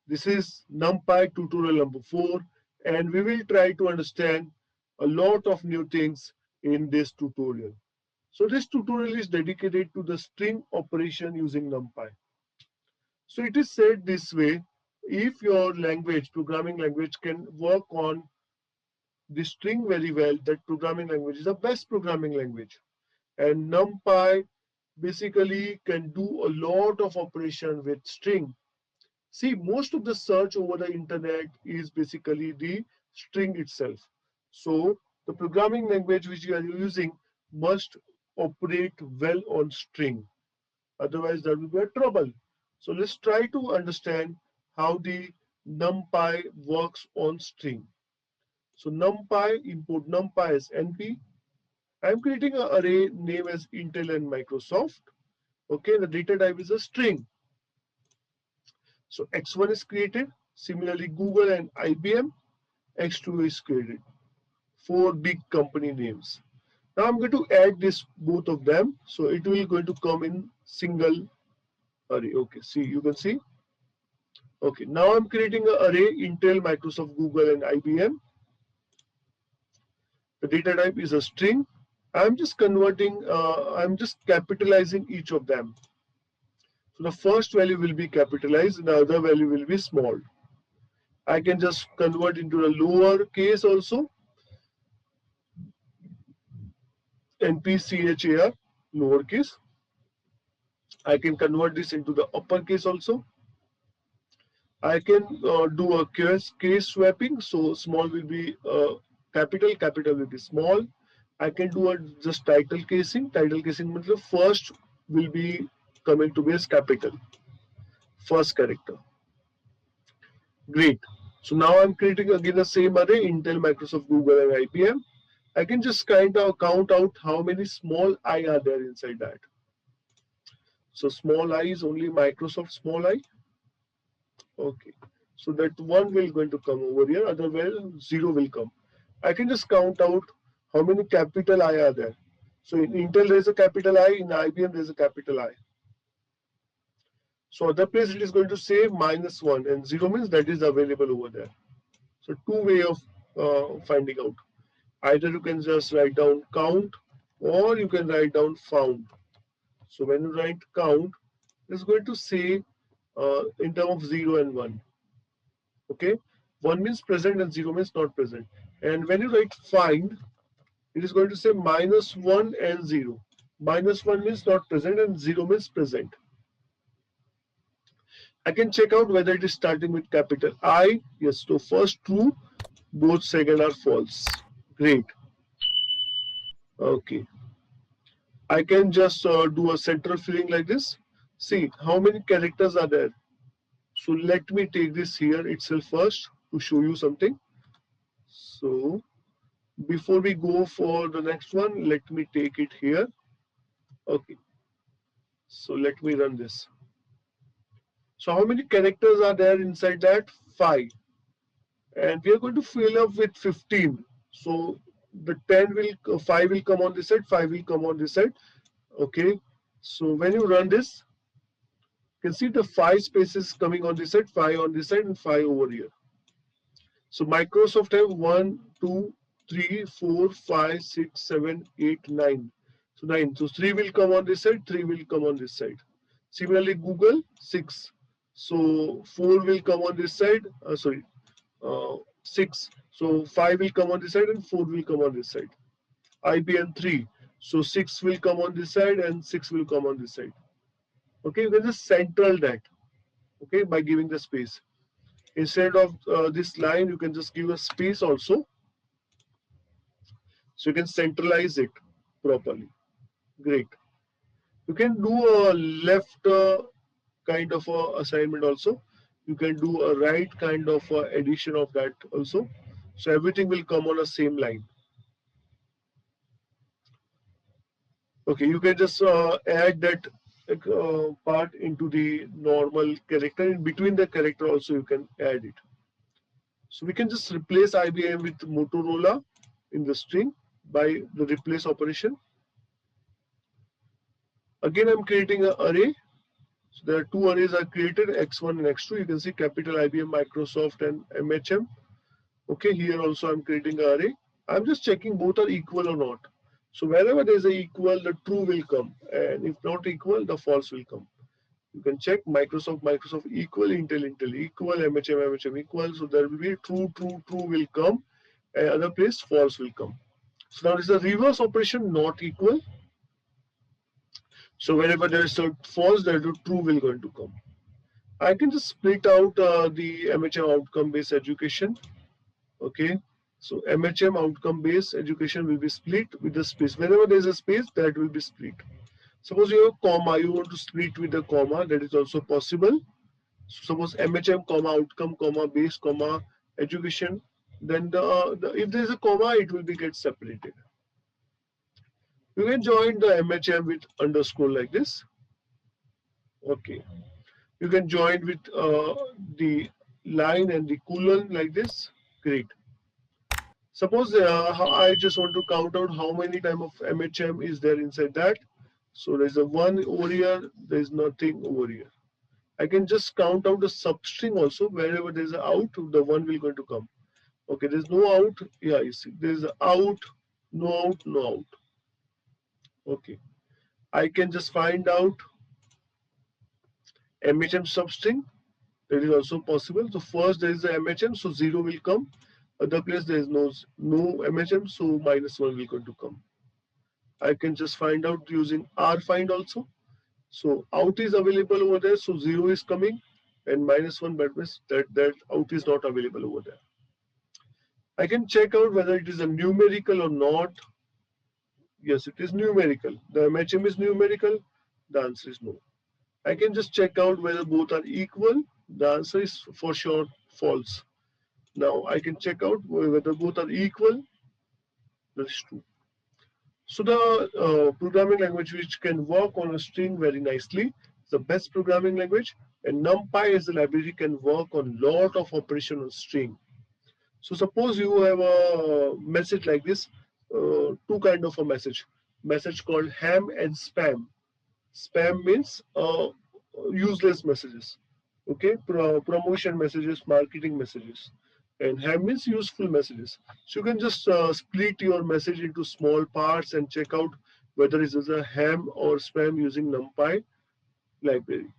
This is NumPy tutorial number 4, and we will try to understand a lot of new things in this tutorial. So this tutorial is dedicated to the string operation using NumPy. So it is said this way: if your language, programming language, can work on the string very well, that programming language is the best programming language. And NumPy basically can do a lot of operation with string. See, most of the search over the internet is basically the string itself. So the programming language which you are using must operate well on string. Otherwise, there will be a trouble. So let's try to understand how the NumPy works on string. So NumPy, import NumPy as NP. I'm creating an array name as Intel and Microsoft. Okay, the data type is a string. So X1 is created. Similarly, Google and IBM, X2 is created. 4 big company names. Now I'm going to add this both of them. So it will going to come in single array. Okay, see, you can see. Okay, now I'm creating an array Intel, Microsoft, Google, and IBM. The data type is a string. I'm just capitalizing each of them. So the first value will be capitalized and the other value will be small. I can just convert into a lower case also. NPCHAR, lowercase. I can convert this into the uppercase also. I can do a case swapping. So small will be capital, capital will be small. I can do a just title casing. Title casing means the first will be coming to be as capital, first character. Great. So now I'm creating again the same array, Intel, Microsoft, Google, and IBM. I can just kind of count out how many small I are there inside that. So small I is only Microsoft small I. Okay. So that one will going to come over here, otherwise 0 will come. I can just count out how many capital I are there. So in Intel there is a capital I, in IBM there is a capital I. So other place it is going to say -1 and 0 means that is available over there. So two way of finding out. Either you can just write down count or you can write down found. So when you write count, it's going to say in terms of 0 and 1. Okay, 1 means present and 0 means not present. And when you write find, it is going to say -1 and 0. -1 means not present and 0 means present. I can check out whether it is starting with capital I. Yes, so first true, both second are false. Great. Okay. I can just do a central filling like this. See how many characters are there. So let me take this here itself first to show you something. So before we go for the next one, let me take it here. Okay. So let me run this. So how many characters are there inside that? 5. And we are going to fill up with 15. So the 5 will come on this side, 5 will come on this side. Okay. So when you run this, you can see the 5 spaces coming on this side, 5 on this side, and 5 over here. So Microsoft have 1, 2, 3, 4, 5, 6, 7, 8, 9. So 9. So 3 will come on this side, 3 will come on this side. Similarly, Google 6. So 4 will come on this side. 6. So 5 will come on this side and 4 will come on this side. IBM 3. So 6 will come on this side and 6 will come on this side. Okay, you can just central that. Okay, by giving the space. Instead of this line, you can just give a space also. So you can centralize it properly. Great. You can do a left kind of a assignment also. You can do a right kind of addition of that also. So everything will come on the same line. Okay, you can just add that part into the normal character. In between the character also you can add it. So we can just replace IBM with Motorola in the string by the replace operation. Again, I'm creating an array. So there are two arrays are created, X1 and X2. You can see capital IBM, Microsoft, and MHM. Okay, here also I'm creating an array. I'm just checking both are equal or not. So wherever there is a equal, the true will come, and if not equal, the false will come. You can check Microsoft, Microsoft equal, Intel, Intel equal, MHM, MHM equal. So there will be true, true, true will come, and other place false will come. So now this is a reverse operation, not equal. So wherever there is a false, there is a true will going to come. I can just split out the MHM outcome based education. Okay, so MHM outcome based education will be split with the space. Whenever there is a space, that will be split. Suppose you have a comma, you want to split with a comma, that is also possible. So suppose MHM comma outcome comma base comma education, then if there is a comma, it will be get separated. You can join the MHM with underscore like this. Okay, you can join with the line and the colon like this. Great. Suppose I just want to count out how many time of MHM is there inside that. So there's a 1 over here, there's nothing over here. I can just count out the substring also. Wherever there's an out, the 1 will going to come. Okay, there's no out. Yeah, you see, there's a out, no out, no out. Okay, I can just find out MHM substring. That is also possible. So first there is a MHM, so 0 will come. Other place there is no MHM, so -1 will going to come. I can just find out using rfind also. So out is available over there, so 0 is coming, and -1, but means that out is not available over there. I can check out whether it is a numerical or not. Yes, it is numerical. The MHM is numerical. The answer is no. I can just check out whether both are equal. The answer is for sure false. Now I can check out whether both are equal. That is true. So the programming language which can work on a string very nicely is the best programming language, and NumPy as a library can work on lot of operation on string. So suppose you have a message like this, two kind of a message called ham and spam. Spam means useless messages, okay, promotion messages, marketing messages, and ham means useful messages. So you can just split your message into small parts and check out whether it is a ham or spam using NumPy library.